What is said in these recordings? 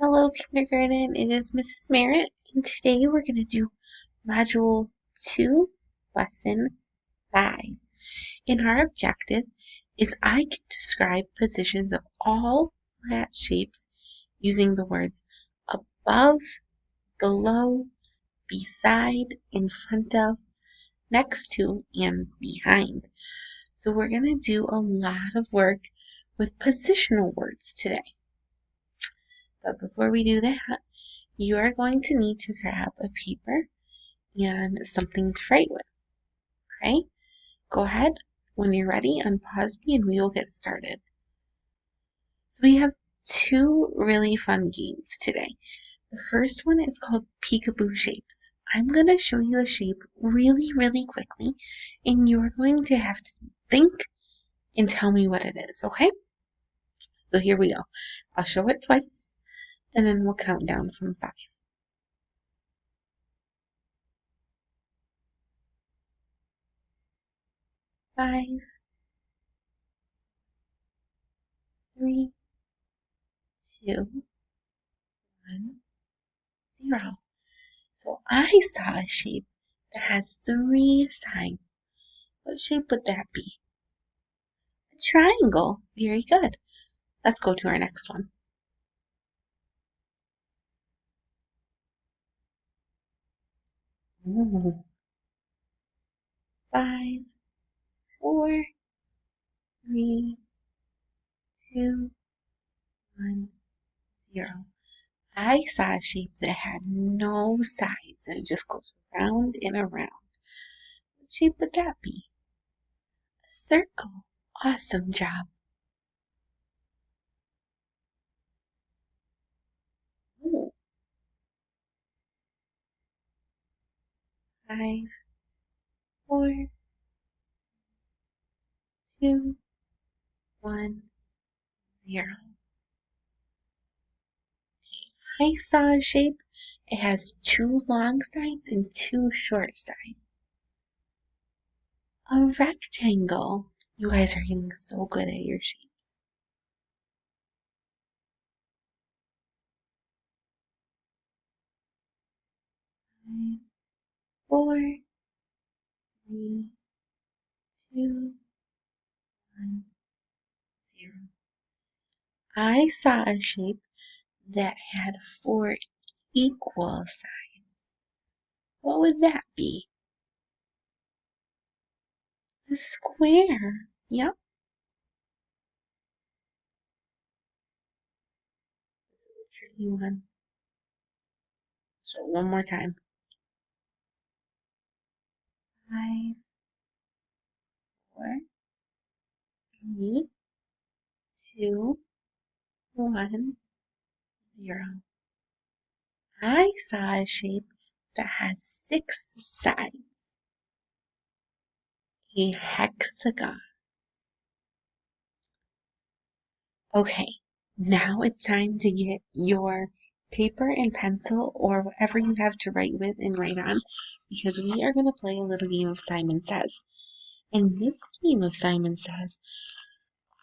Hello, kindergarten. It is Mrs. Merritt, and today we're going to do Module 2, Lesson 5. And our objective is I can describe positions of all flat shapes using the words above, below, beside, in front of, next to, and behind. So we're going to do a lot of work with positional words today. But before we do that, you are going to need to grab a paper and something to write with, okay? Go ahead. When you're ready, unpause me and we will get started. So we have two really fun games today. The first one is called Peekaboo Shapes. I'm going to show you a shape really quickly, and you're going to have to think and tell me what it is, okay? So here we go. I'll show it twice, and then we'll count down from 5. 5, 3, 2, 1, 0. So I saw a shape that has 3 sides. What shape would that be? A triangle. Very good. Let's go to our next one. Ooh. 5, 4, 3, 2, 1, 0. I saw a shape that had no sides and it just goes round and around. What shape would that be? A circle. Awesome job. Ooh. 5, 4, 2, 1, 0. I saw a shape. It has 2 long sides and 2 short sides. A rectangle. You guys are getting so good at your shapes. 5, 4, 3, 2, 1, 0. I saw a shape that had 4 equal sides. What would that be? A square. Yep. This is a tricky one. So one more time. 5, 4, 3, 2, 1, 0. I saw a shape that had 6 sides. A hexagon. Okay, now it's time to get your paper and pencil or whatever you have to write with and write on, because we are going to play a little game of Simon Says. In this game of Simon Says,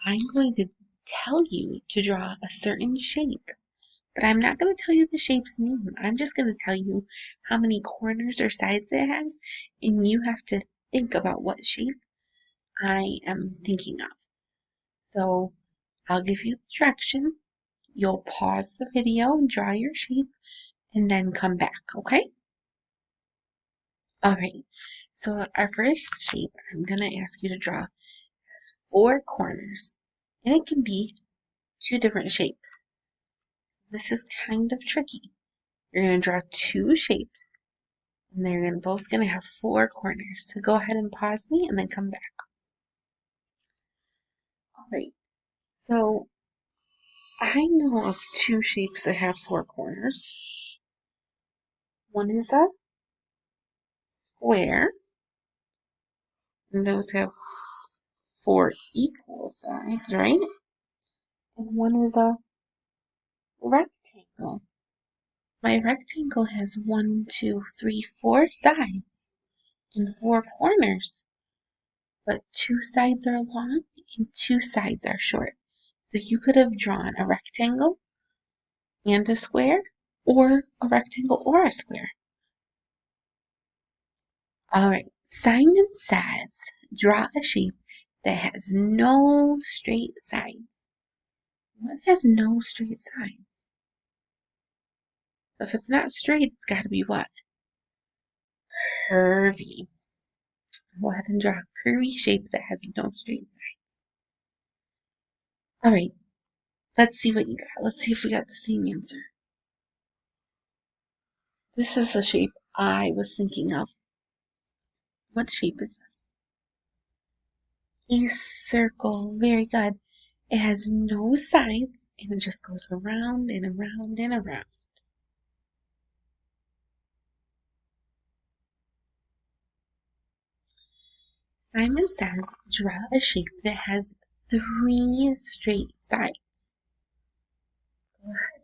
I'm going to tell you to draw a certain shape, but I'm not going to tell you the shape's name. I'm just going to tell you how many corners or sides it has, and you have to think about what shape I am thinking of. So I'll give you the direction. You'll pause the video and draw your shape and then come back, okay? Alright, so our first shape I'm going to ask you to draw has 4 corners, and it can be 2 different shapes. This is kind of tricky. You're going to draw 2 shapes, and they're both going to have 4 corners. So go ahead and pause me and then come back. Alright, so I know of 2 shapes that have 4 corners. One is a square, and those have 4 equal sides, right? And one is a rectangle. My rectangle has 1, 2, 3, 4 sides and 4 corners, but 2 sides are long and 2 sides are short. So you could have drawn a rectangle and a square, or a rectangle or a square? All right, Simon says, draw a shape that has no straight sides. What has no straight sides? If it's not straight, it's got to be what? Curvy. Go ahead and draw a curvy shape that has no straight sides. All right, let's see what you got. Let's see if we got the same answer. This is the shape I was thinking of. What shape is this? A circle. Very good. It has no sides and it just goes around and around and around. Simon says, draw a shape that has 3 straight sides. Go ahead.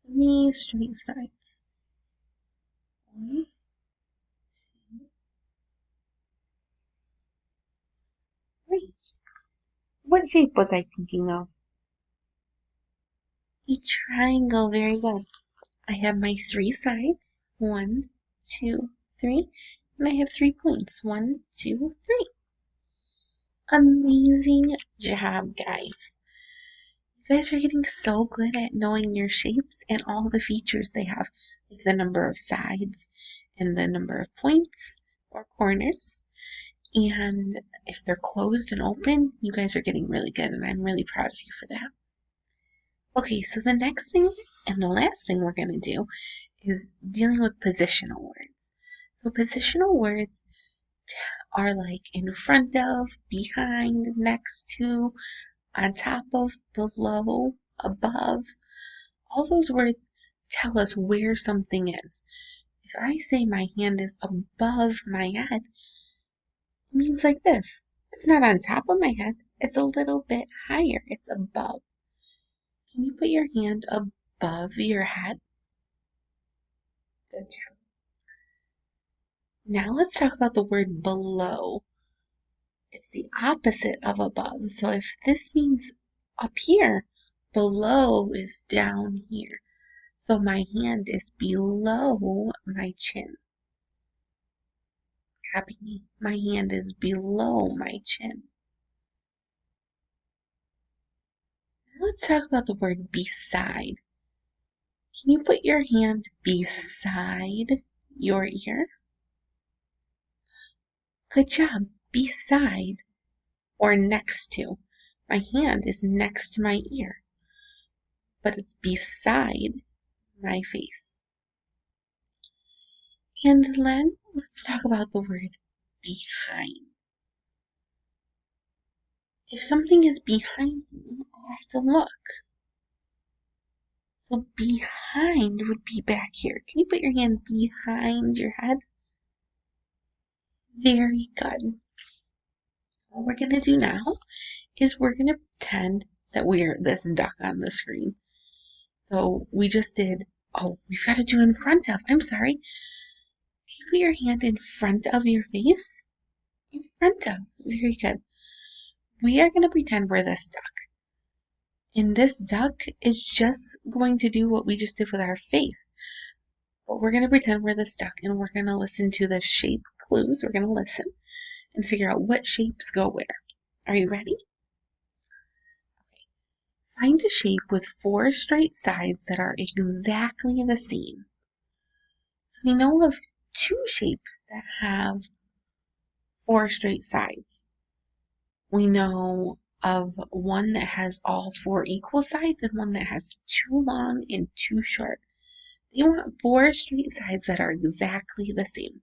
3 straight sides. 1, 2, 3. What shape was I thinking of? A triangle. Very good. I have my 3 sides. 1, 2, 3. And I have 3 points. 1, 2, 3. Amazing job, guys. You guys are getting so good at knowing your shapes and all the features they have, like the number of sides and the number of points or corners. And if they're closed and open, you guys are getting really good, and I'm really proud of you for that. Okay, so the next thing and the last thing we're going to do is dealing with positional words. So positional words are like in front of, behind, next to, on top of, below, above. All those words tell us where something is. If I say my hand is above my head, it means like this. It's not on top of my head. It's a little bit higher. It's above. Can you put your hand above your head? Good job. Now let's talk about the word below. It's the opposite of above. So if this means up here, below is down here. So my hand is below my chin. Copy me. My hand is below my chin. Now let's talk about the word beside. Can you put your hand beside your ear? Good job. Beside or next to. My hand is next to my ear, but it's beside my face. And then let's talk about the word behind. If something is behind you, I have to look. So behind would be back here. Can you put your hand behind your head? Very good. What we're going to do now is we're going to pretend that we're this duck on the screen. So we just did, oh, we've got to do in front of. I'm sorry. Can you put your hand in front of your face? In front of. Very good. We are going to pretend we're this duck. And this duck is just going to do what we just did with our face. But we're going to pretend we're this duck, and we're going to listen to the shape clues. We're going to listen and figure out what shapes go where. Are you ready? Okay. Find a shape with 4 straight sides that are exactly the same. So we know of 2 shapes that have 4 straight sides. We know of one that has all 4 equal sides and one that has 2 long and 2 short. They want 4 straight sides that are exactly the same.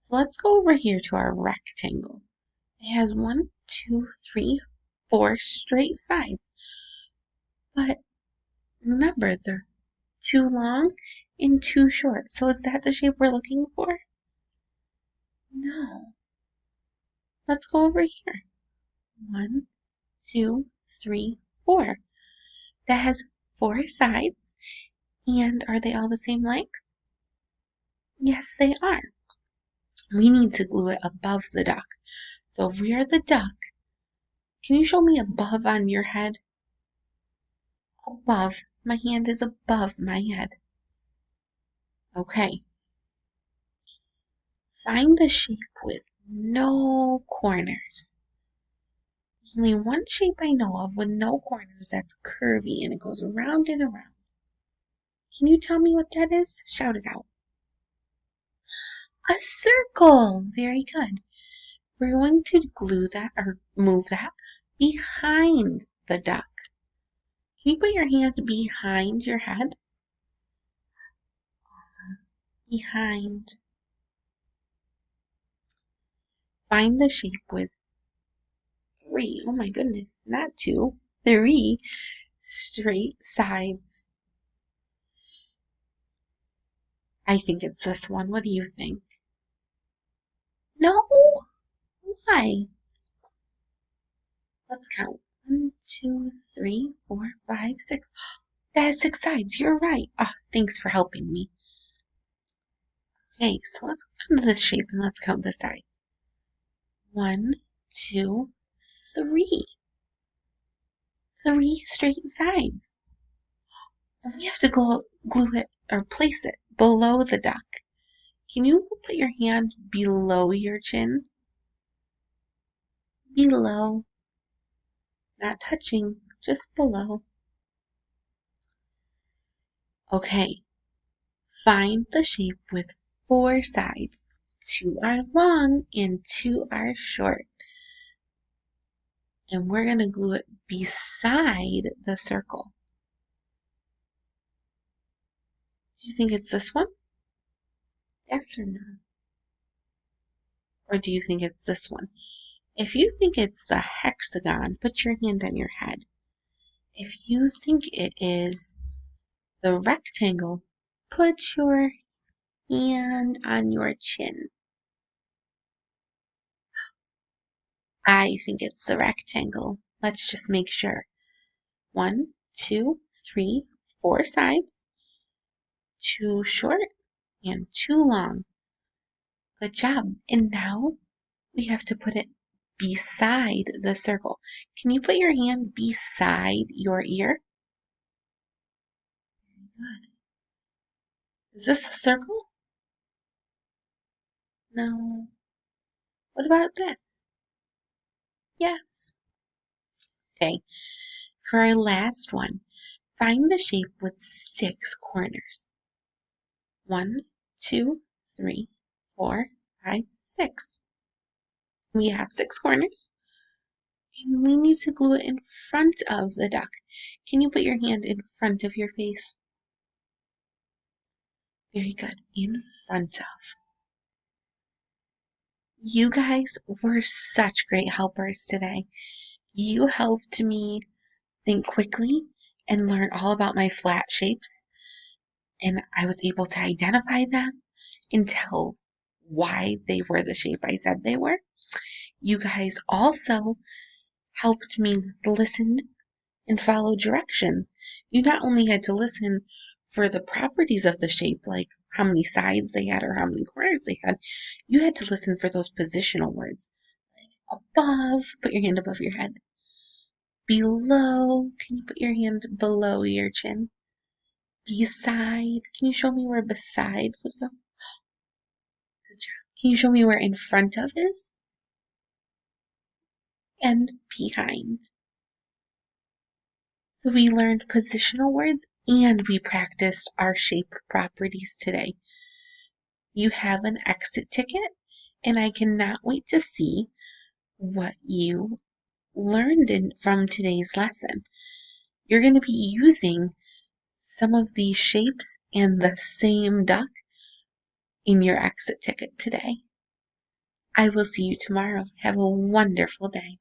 So let's go over here to our rectangle. It has 1, 2, 3, 4 straight sides. But remember, they're 2 long and 2 short. So is that the shape we're looking for? No. Let's go over here. 1, 2, 3, 4. That has 4 sides. And are they all the same length? Yes, they are. We need to glue it above the duck. So if we are the duck, can you show me above on your head? Above. My hand is above my head. Okay. Find the shape with no corners. There's only one shape I know of with no corners that's curvy and it goes around and around. Can you tell me what that is? Shout it out. A circle! Very good. We're going to glue that or move that behind the duck. Can you put your hand behind your head? Awesome. Behind. Find the shape with three, oh my goodness, not two, three straight sides. I think it's this one. What do you think? No? Why? Let's count. 1, 2, 3, 4, 5, 6. That has 6 sides. You're right. Ah, thanks for helping me. Okay, so let's come to this shape and let's count the sides. 1, 2, 3. 3 straight sides. And we have to glue it or place it below the duck. Can you put your hand below your chin? Below. Not touching, just below. Okay. Find the shape with 4 sides. 2 are long and 2 are short. And we're going to glue it beside the circle. Do you think it's this one? Yes or no? Or do you think it's this one? If you think it's the hexagon, put your hand on your head. If you think it is the rectangle, put your hand on your chin. I think it's the rectangle. Let's just make sure. 1, 2, 3, 4 sides. 2 short and 2 long. Good job. And now we have to put it beside the circle. Can you put your hand beside your ear? Very good. Is this a circle? No. What about this? Yes. Okay. For our last one, find the shape with 6 corners. 1, 2, 3, 4, 5, 6. We have 6 corners. And we need to glue it in front of the duck. Can you put your hand in front of your face? Very good. In front of. You guys were such great helpers today. You helped me think quickly and learn all about my flat shapes. And I was able to identify them and tell why they were the shape I said they were. You guys also helped me listen and follow directions. You not only had to listen for the properties of the shape, like how many sides they had or how many corners they had, you had to listen for those positional words. Like above, put your hand above your head. Below, can you put your hand below your chin? Beside, can you show me where beside would go? Good job. Can you show me where in front of is? And behind. So we learned positional words and we practiced our shape properties today. You have an exit ticket and I cannot wait to see what you learned from today's lesson. You're going to be using some of these shapes and the same duck in your exit ticket today. I will see you tomorrow. Have a wonderful day.